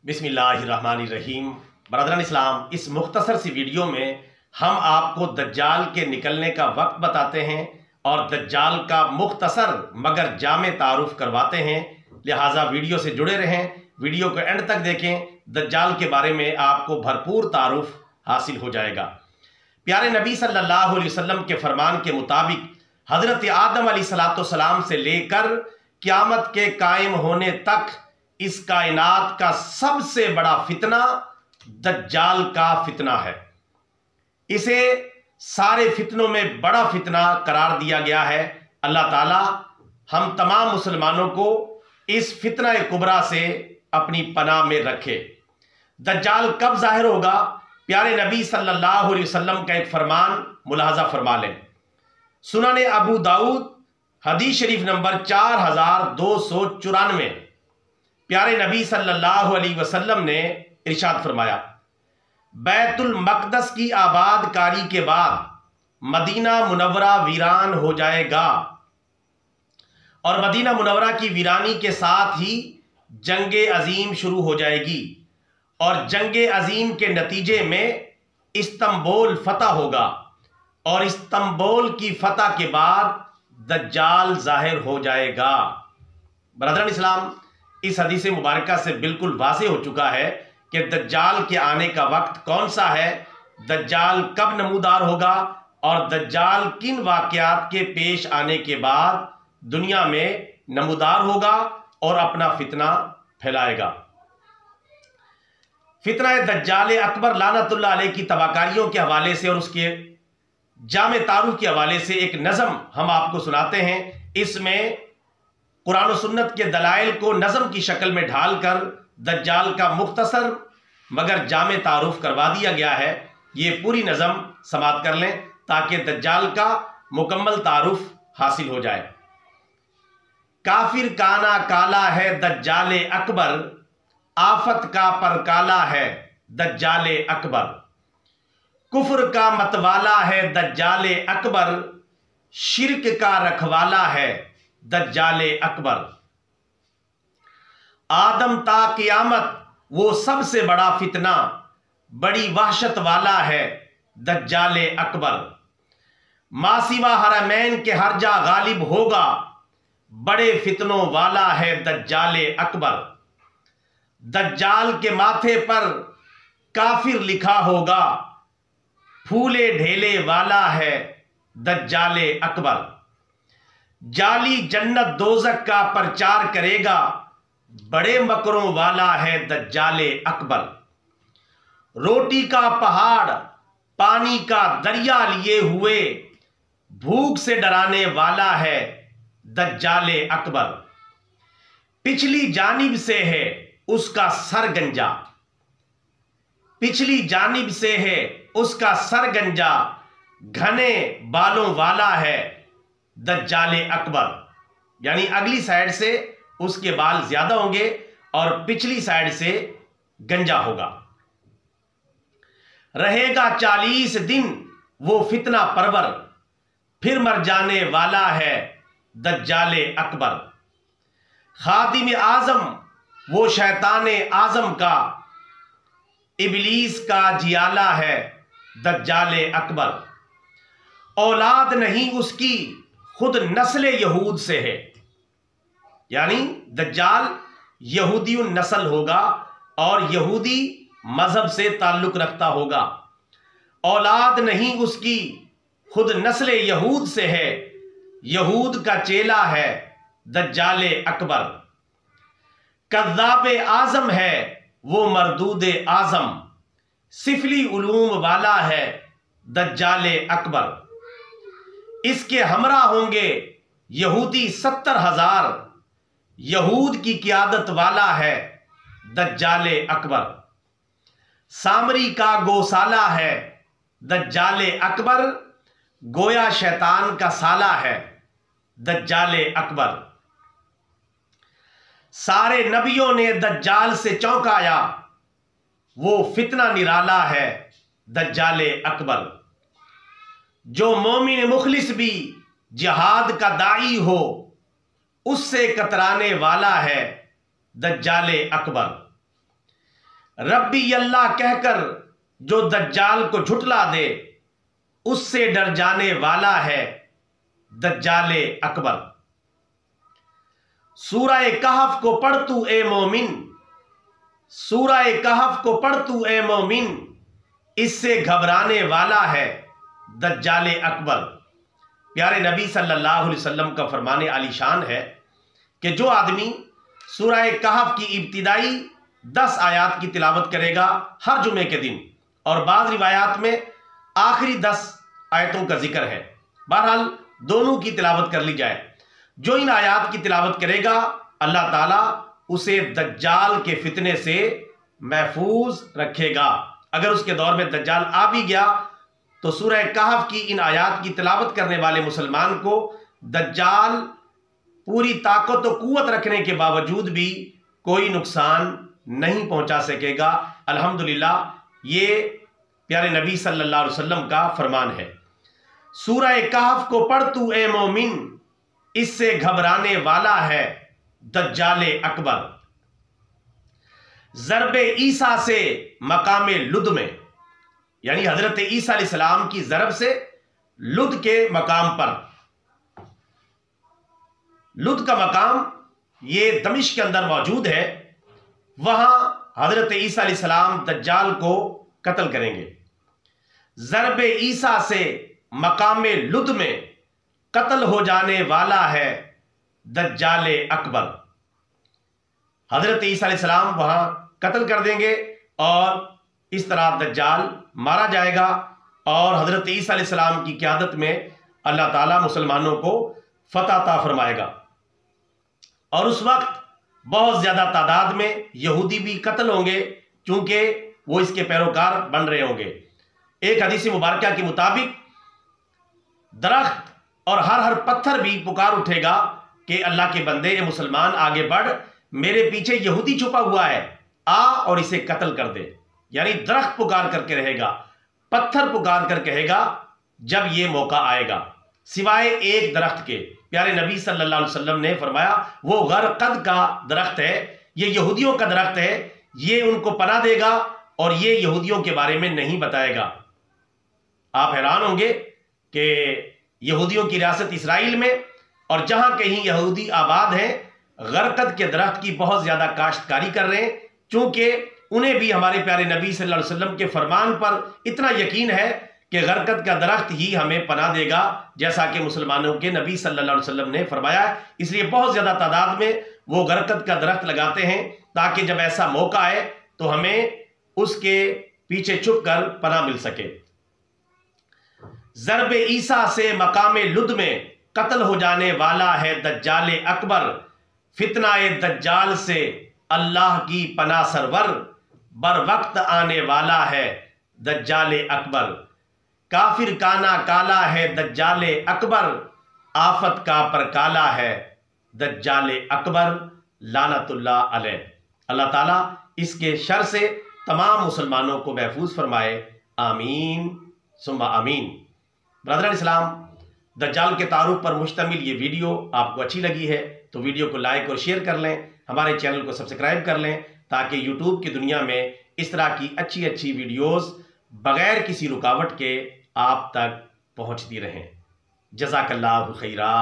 بسم اللہ الرحمن الرحیم۔ برادران اسلام، اس مختصر سی ویڈیو میں ہم آپ کو دجال کے نکلنے کا وقت بتاتے ہیں اور دجال کا مختصر مگر جامع تعارف کرواتے ہیں، لہٰذا ویڈیو سے جڑے رہیں، ویڈیو کو اینڈ تک دیکھیں، دجال کے بارے میں آپ کو بھرپور تعارف حاصل ہو جائے گا۔ پیارے نبی صلی اللہ علیہ وسلم کے فرمان کے مطابق حضرت آدم علیہ السلام سے لے کر قیامت کے قائم ہونے تک اس کائنات کا سب سے بڑا فتنہ دجال کا فتنہ ہے۔ اسے سارے فتنوں میں بڑا فتنہ قرار دیا گیا ہے۔ اللہ تعالی ہم تمام مسلمانوں کو اس فتنہ کبریٰ سے اپنی پناہ میں رکھے۔ دجال کب ظاہر ہوگا؟ پیارے نبی صلی اللہ علیہ وسلم کا ایک فرمان ملاحظہ فرما لیں۔ سنن ابو داؤد حدیث شریف نمبر 4294، پیارے نبی صلی اللہ علیہ وسلم نے ارشاد فرمایا، بیت المقدس کی آباد کاری کے بعد مدینہ منورہ ویران ہو جائے گا، اور مدینہ منورہ کی ویرانی کے ساتھ ہی جنگ عظیم شروع ہو جائے گی، اور جنگ عظیم کے نتیجے میں استنبول فتح ہوگا، اور استنبول کی فتح کے بعد دجال ظاہر ہو جائے گا۔ برادران اسلام، اس حدیث مبارکہ سے بالکل واضح ہو چکا ہے کہ دجال کے آنے کا وقت کون سا ہے، دجال کب نمودار ہوگا، اور دجال کن واقعات کے پیش آنے کے بعد دنیا میں نمودار ہوگا اور اپنا فتنہ پھیلائے گا۔ فتنہ دجال اکبر لعنت اللہ علیہ کی تباہکاریوں کے حوالے سے اور اس کے جامع تعارف کے حوالے سے ایک نظم ہم آپ کو سناتے ہیں۔ اس میں قرآن و سنت کے دلائل کو نظم کی شکل میں ڈھال کر دجال کا مختصر مگر جامع تعارف کروا دیا گیا ہے۔ یہ پوری نظم سماعت کر لیں تاکہ دجال کا مکمل تعارف حاصل ہو جائے۔ کافر کانا کالا ہے دجال اکبر، آفت کا پرکالا ہے دجال اکبر، کفر کا متوالا ہے دجال اکبر، شرک کا رکھوالا ہے دجال اکبر، آدم تا قیامت وہ سب سے بڑا فتنہ، بڑی وحشت والا ہے دجال اکبر، ما سوا حرمین کے ہر جا غالب ہوگا، بڑے فتنوں والا ہے دجال اکبر، دجال کے ماتھے پر کافر لکھا ہوگا، پھولے ڈھیلے والا ہے دجال اکبر، جعلی جنت دوزخ کا پرچار کرے گا، بڑے مکروں والا ہے دجال اکبر، روٹی کا پہاڑ پانی کا دریا لیے ہوئے، بھوک سے ڈرانے والا ہے دجال اکبر، پچھلی جانب سے ہے اس کا سر گنجا، پچھلی جانب سے ہے اس کا سر گنجا، گھنے بالوں والا ہے دجال اکبر، یعنی اگلی سائیڈ سے اس کے بال زیادہ ہوں گے اور پچھلی سائیڈ سے گنجا ہوگا، رہے گا 40 دن وہ فتنہ پرور، پھر مر جانے والا ہے دجال اکبر، خادم اعظم وہ شیطان اعظم کا، ابلیس کا جیالہ ہے دجال اکبر، اولاد نہیں اس کی خود نسل یہود سے ہے، یعنی دجال یہودی النسل ہوگا اور یہودی مذہب سے تعلق رکھتا ہوگا، اولاد نہیں اس کی خود نسل یہود سے ہے، یہود کا چیلا ہے دجال اکبر، کذاب اعظم ہے وہ مردود اعظم، سفلی علوم والا ہے دجال اکبر، اس کے ہمراہ ہوں گے یہودی 70,000، یہود کی قیادت والا ہے دجال اکبر، سامری کا گوسالہ ہے دجال اکبر، گویا شیطان کا سالہ ہے دجال اکبر، سارے نبیوں نے دجال سے چونکایا، وہ فتنہ نرالا ہے دجال اکبر، جو مومن مخلص بھی جہاد کا داعی ہو اس سے کترانے والا ہے دجال اکبر، ربی اللہ کہہ کر جو دجال کو جھٹلا دے اس سے ڈر جانے والا ہے دجال اکبر۔ سورہ کہف کو پڑھ تو اے مومن، سورہ کہف کو پڑھ تو اے مومن، اس سے گھبرانے والا ہے دجال اکبر۔ پیارے نبی صلی اللہ علیہ وسلم کا فرمان عالی شان ہے کہ جو آدمی سورہ کہف کی ابتدائی 10 آیات کی تلاوت کرے گا ہر جمعے کے دن، اور بعض روایات میں آخری 10 آیتوں کا ذکر ہے، بہرحال دونوں کی تلاوت کر لی جائے، جو ان آیات کی تلاوت کرے گا اللہ تعالیٰ اسے دجال کے فتنے سے محفوظ رکھے گا۔ اگر اس کے دور میں دجال آ بھی گیا تو سورہ کہف کی ان آیات کی تلاوت کرنے والے مسلمان کو دجال پوری طاقت و قوت رکھنے کے باوجود بھی کوئی نقصان نہیں پہنچا سکے گا۔ الحمدللہ یہ پیارے نبی صلی اللہ علیہ وسلم کا فرمان ہے۔ سورہ کہف کو پڑھ تو اے مومن، اس سے گھبرانے والا ہے دجال اکبر۔ ضرب عیسیٰ سے مقام لد میں، یعنی حضرت عیسیٰ علیہ السلام کی ضرب سے لد کے مقام پر، لد کا مقام یہ دمشق کے اندر موجود ہے، وہاں حضرت عیسیٰ علیہ السلام دجال کو قتل کریں گے۔ ضرب عیسیٰ سے مقام لد میں قتل ہو جانے والا ہے دجال اکبر۔ حضرت عیسیٰ علیہ السلام وہاں قتل کر دیں گے اور اس طرح دجال مارا جائے گا، اور حضرت عیسیٰ علیہ السلام کی قیادت میں اللہ تعالیٰ مسلمانوں کو فتح عطا فرمائے گا، اور اس وقت بہت زیادہ تعداد میں یہودی بھی قتل ہوں گے چونکہ وہ اس کے پیروکار بن رہے ہوں گے۔ ایک حدیث مبارکہ کے مطابق درخت اور ہر پتھر بھی پکار اٹھے گا کہ اللہ کے بندے یہ مسلمان آگے بڑھ، میرے پیچھے یہودی چھپا ہوا ہے، آ اور اسے قتل کر دے۔ یعنی درخت پکار کر کے رہے گا، پتھر پکار کر کہے گا جب یہ موقع آئے گا، سوائے ایک درخت کے۔ پیارے نبی صلی اللہ علیہ وسلم نے فرمایا وہ غرقد کا درخت ہے، یہ یہودیوں کا درخت ہے، یہ ان کو پناہ دے گا اور یہ یہودیوں کے بارے میں نہیں بتائے گا۔ آپ حیران ہوں گے کہ یہودیوں کی ریاست اسرائیل میں اور جہاں کہیں یہودی آباد ہیں غرقد کے درخت کی بہت زیادہ کاشتکاری کر رہے ہیں، چونکہ انہیں بھی ہمارے پیارے نبی صلی اللہ علیہ وسلم کے فرمان پر اتنا یقین ہے کہ غرقد کا درخت ہی ہمیں پناہ دے گا، جیسا کہ مسلمانوں کے نبی صلی اللہ علیہ وسلم نے فرمایا ہے۔ اس لیے بہت زیادہ تعداد میں وہ غرقد کا درخت لگاتے ہیں تاکہ جب ایسا موقع آئے تو ہمیں اس کے پیچھے چھپ کر پناہ مل سکے۔ ضرب عیسیٰ سے مقام لد میں قتل ہو جانے والا ہے دجال اکبر، فتنہ دجال سے اللہ کی پناہ سرور، بر وقت آنے والا ہے دجال اکبر۔ کافر کانا کالا ہے دجال اکبر، آفت کا پر کالا ہے دجال اکبر لعنت اللہ علیہ۔ اللہ تعالیٰ اس کے شر سے تمام مسلمانوں کو محفوظ فرمائے، آمین ثم آمین۔ برادران اسلام، دجال کے تعارف پر مشتمل یہ ویڈیو آپ کو اچھی لگی ہے تو ویڈیو کو لائک اور شیئر کر لیں، ہمارے چینل کو سبسکرائب کر لیں تاکہ یوٹیوب کی دنیا میں اس طرح کی اچھی ویڈیوز بغیر کسی رکاوٹ کے آپ تک پہنچتی رہیں۔ جزاک اللہ خیرہ۔